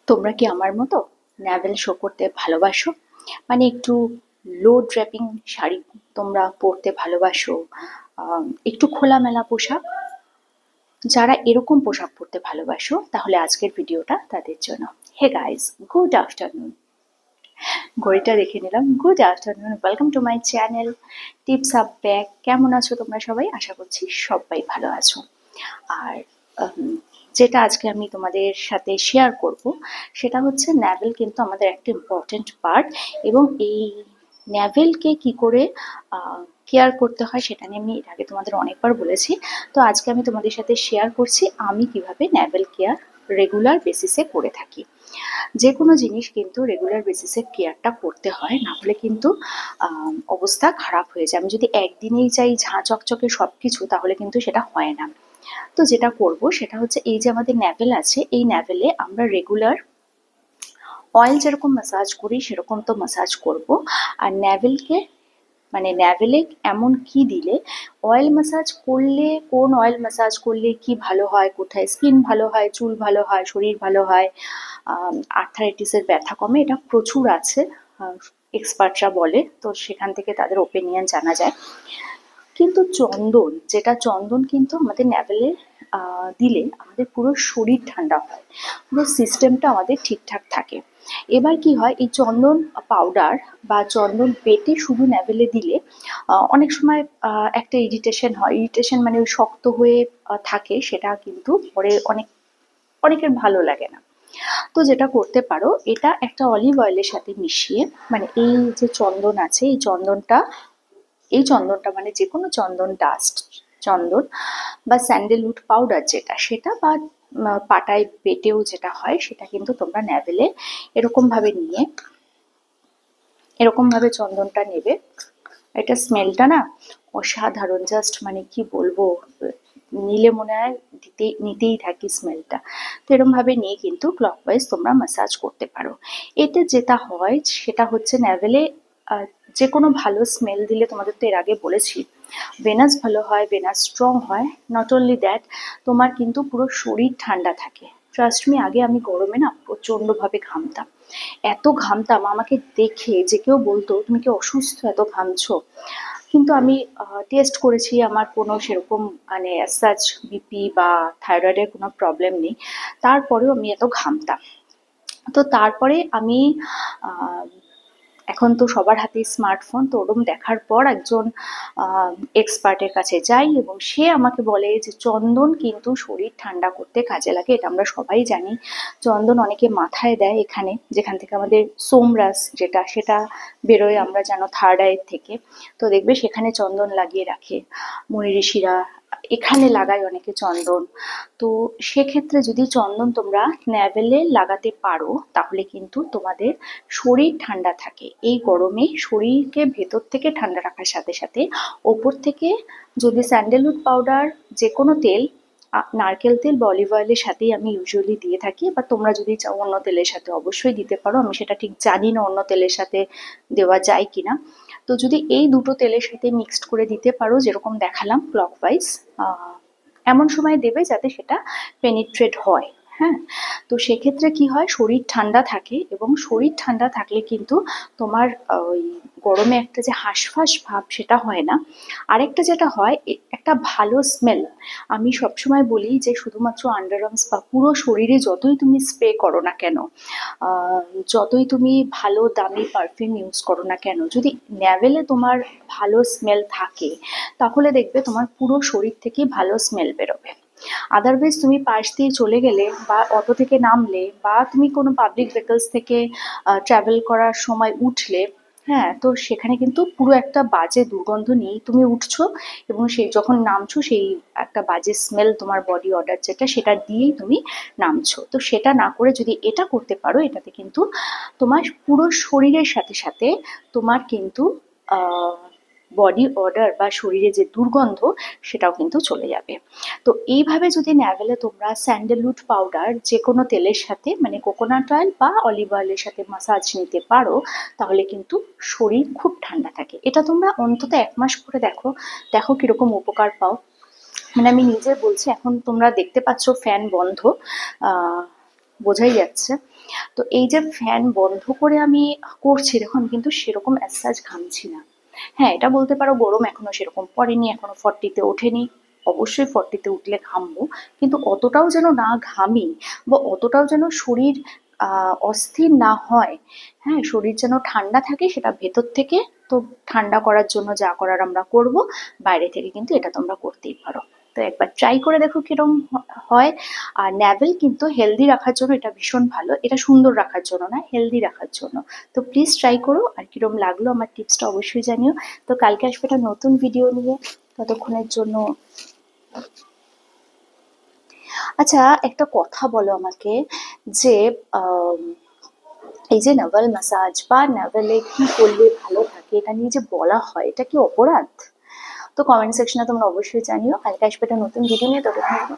তোমরা কি আমার মতো ন্যাভেল শো করতে ভালোবাসো? মানে একটু লো ড্রেপিং শাড়ি তোমরা পরতে ভালোবাসো, একটু খোলামেলা পোশাক। যারা এরকম পোশাক পরতে ভালোবাসো তাহলে আজকের ভিডিওটা তাদের জন্য। Hey guys, good afternoon. ঘড়িটা দেখে নিলাম। Good afternoon, welcome to my channel টিপস আপ ব্যাগ। কেমন আছো তোমরা সবাই? আশা করছি সবাই ভালো আছো। আর যেটা আজকে আমি তোমাদের সাথে শেয়ার করব সেটা হচ্ছে ন্যাভেল কিন্তু আমাদের একটা ইম্পর্টেন্ট পার্ট, এবং এই ন্যাভেলকে কি করে কেয়ার করতে হয় সেটা নিয়ে আমি এর আগে তোমাদের অনেকবার বলেছি। তো আজকে আমি তোমাদের সাথে শেয়ার করছি আমি কিভাবে ন্যাভেল কেয়ার রেগুলার বেসিসে করে থাকি। যে কোনো জিনিস কিন্তু রেগুলার বেসিসে কেয়ারটা করতে হয়, না হলে কিন্তু অবস্থা খারাপ হয়ে যায়। আমি যদি একদিনেই চাই ঝাঁ চকচকে সব কিছু, তাহলে কিন্তু সেটা হয় না। তো যেটা করব সেটা হচ্ছে, এই যে আমাদের ন্যাভেল আছে, এই ন্যাভেলে আমরা রেগুলার অয়েল যেরকম ম্যাসাজ করি সেরকম তো ম্যাসাজ করব। আর ন্যাভেলকে মানে ন্যাভেলে এমন কি দিলে অয়েল ম্যাসাজ করলে, কোন অয়েল ম্যাসাজ করলে কি ভালো হয়, কোথায় স্কিন ভালো হয়, চুল ভালো হয়, শরীর ভালো হয়, আর্থারাইটিসের ব্যথা কমে, এটা প্রচুর আছে। এক্সপার্টরা বলে, তো সেখান থেকে তাদের ওপিনিয়ন জানা যায়। কিন্তু চন্দন, যেটা চন্দন কিন্তু আমাদের ন্যাভেলে দিলে আমাদের পুরো শরীর ঠান্ডা হয়, পুরো সিস্টেমটা আমাদের ঠিকঠাক থাকে। এবার কি হয়, এই চন্দন পাউডার বা চন্দন বেটে শুধু ন্যাভেলে দিলে অনেক সময় একটা ইরিটেশন হয়। ইরিটেশন মানে ওই শক্ত হয়ে থাকে, সেটা কিন্তু পরে অনেকের ভালো লাগে না। তো যেটা করতে পারো, এটা একটা অলিভ অয়েলের সাথে মিশিয়ে, মানে এই যে চন্দন আছে, এই চন্দনটা মানে যে কোনো চন্দন, ডাস্ট চন্দন বা স্যান্ডেলউড পাউডার যেটা, সেটা বা পাটায় বেটেও যেটা হয়, সেটা কিন্তু তোমরা ন্যাভেলে এরকম ভাবে চন্দনটা নেবে। এটা স্মেলটা না অসাধারণ, জাস্ট মানে কি বলবো, নিলে মনে হয় নিতেই থাকি স্মেলটা। তো এরকম ভাবে নিয়ে কিন্তু ক্লকওয়াইজ তোমরা ম্যাসাজ করতে পারো। এতে যেটা হয় সেটা হচ্ছে, ন্যাভেলে যে কোনো ভালো স্মেল দিলে, তোমাদের তো এর আগে বলেছি, ভেনাস ভালো হয়, ভেনাস স্ট্রং হয়। নট অনলি দ্যাট, তোমার কিন্তু পুরো শরীর ঠান্ডা থাকে। ট্রাস্ট মি, আগে আমি গরমে না প্রচণ্ডভাবে ঘামতাম। এত ঘামতাম, আমাকে দেখে যে কেউ বলতো তুমি কি অসুস্থ, এত ঘামছো? কিন্তু আমি টেস্ট করেছি, আমার কোনো সেরকম মানে সাচ বিপি বা থাইরয়েডের কোনো প্রবলেম নেই। তারপরেও আমি এত ঘামতাম। তো তারপরে আমি আহ, এখন তো সবার হাতেই স্মার্টফোন, তো ওরম দেখার পর একজন এক্সপার্টের কাছে যাই, এবং সে আমাকে বলে যে চন্দন কিন্তু শরীর ঠান্ডা করতে কাজে লাগে। এটা আমরা সবাই জানি। চন্দন অনেকে মাথায় দেয়, এখানে যেখান থেকে আমাদের সোমরাস যেটা, সেটা বেরোয়, আমরা জানো থার্ড আইয়ের থেকে। তো দেখবে সেখানে চন্দন লাগিয়ে রাখে মুনি ঋষিরা, এখানে লাগায় অনেকে চন্দন। তো সেক্ষেত্রে যদি চন্দন তোমরা ন্যাভেলে লাগাতে পারো, তাহলে কিন্তু তোমাদের শরীর ঠান্ডা থাকে। এই গরমে শরীরকে ভেতর থেকে ঠান্ডা রাখার সাথে সাথে ওপর থেকে যদি স্যান্ডেলউড পাউডার, যে কোনো তেল, নারকেল তেল বা অলিভ অয়েলের সাথেই আমি ইউজুয়ালি দিয়ে থাকি, বা তোমরা যদি চাও অন্য তেলের সাথে অবশ্যই দিতে পারো। আমি সেটা ঠিক জানি না অন্য তেলের সাথে দেওয়া যায় কিনা। তো যদি এই দুটো তেলের সাথে মিক্সড করে দিতে পারো, যেরকম দেখালাম ক্লকওয়াইজ, এমন সময় দেবে যাতে সেটা পেনিট্রেট হয়। হ্যাঁ, তো সেক্ষেত্রে কি হয়, শরীর ঠান্ডা থাকে, এবং শরীর ঠান্ডা থাকলে কিন্তু তোমার ওই গরমে একটা যে হাঁসফাঁস ভাব, সেটা হয় না। আরেকটা যেটা হয়, একটা ভালো স্মেল। আমি সবসময় বলি যে শুধুমাত্র আন্ডারআর্মস বা পুরো শরীরে যতই তুমি স্প্রে করো না কেন, আহ, যতই তুমি ভালো দামি পারফিউম ইউজ করো না কেন, যদি ন্যাভেলে তোমার ভালো স্মেল থাকে, তাহলে দেখবে তোমার পুরো শরীর থেকে ভালো স্মেল বেরোবে। আদারওয়াইজ তুমি পাশ দিয়ে চলে গেলে, বা অটো থেকে নামলে, বা তুমি কোনো পাবলিক ভেহিকলস থেকে ট্রাভেল করার সময় উঠলে, হ্যাঁ, তো সেখানে কিন্তু পুরো একটা বাজে দুর্গন্ধ নিয়েই তুমি উঠছো, এবং সেই যখন নামছো সেই একটা বাজে স্মেল তোমার বডি অর্ডার যেটা, সেটা দিয়েই তুমি নামছো। তো সেটা না করে যদি এটা করতে পারো, এটাতে কিন্তু তোমার পুরো শরীরের সাথে সাথে তোমার কিন্তু বডি অর্ডার বা শরীরে যে দুর্গন্ধ, সেটাও কিন্তু চলে যাবে। তো এইভাবে যদি ন্যাভেলে তোমরা স্যান্ডেলউড পাউডার যে কোনো তেলের সাথে, মানে কোকোনাট অয়েল বা অলিভ অয়েলের সাথে মাসাজ নিতে পারো, তাহলে কিন্তু শরীর খুব ঠান্ডা থাকে। এটা তোমরা অন্তত 1 মাস করে দেখো, দেখো কিরকম উপকার পাও। মানে আমি নিজে বলছি, এখন তোমরা দেখতে পাচ্ছ ফ্যান বন্ধ, আহ বোঝাই যাচ্ছে। তো এই যে ফ্যান বন্ধ করে আমি করছি দেখুন, কিন্তু সেরকম অ্যাজ ঘামছি না। হ্যাঁ, এটা বলতে পারো গরম এখনো সেরকম পড়েনি, এখনো 40-তে ওঠেনি। অবশ্যই 40-তে উঠলে ঘামবো, কিন্তু অতটাও যেন না ঘামি বা অতটাও যেন শরীর অস্থির না হয়। হ্যাঁ, শরীর যেন ঠান্ডা থাকে, সেটা ভেতর থেকে। তো ঠান্ডা করার জন্য যা করার আমরা করব, বাইরে থেকে কিন্তু এটা তোমরা করতেই পারো। তো একবার ট্রাই করে দেখো কিরম হয়। আর ন্যাভেল কিন্তু হেলদি রাখার জন্য এটা ভীষণ ভালো, এটা সুন্দর রাখার জন্য না, হেলদি রাখার জন্য। তো প্লিজ ট্রাই করো, আর কিরম লাগলো আমার টিপসটা অবশ্যই জানিও। তো কালকে আসবে একটা নতুন ভিডিও নিয়ে, ততক্ষণের জন্য। আচ্ছা, একটা কথা বলো আমাকে, যে আম, এই যে নাভাল ম্যাসাজ বা নাভালে কি করলে ভালো থাকে, এটা নিয়ে যে বলা হয়, এটা কি অপরাধ? তো কমেন্ট সেকশনে তোমরা অবশ্যই জানিও। কালকে আসবে একটা নতুন ভিডিও নিয়ে, ততক্ষণ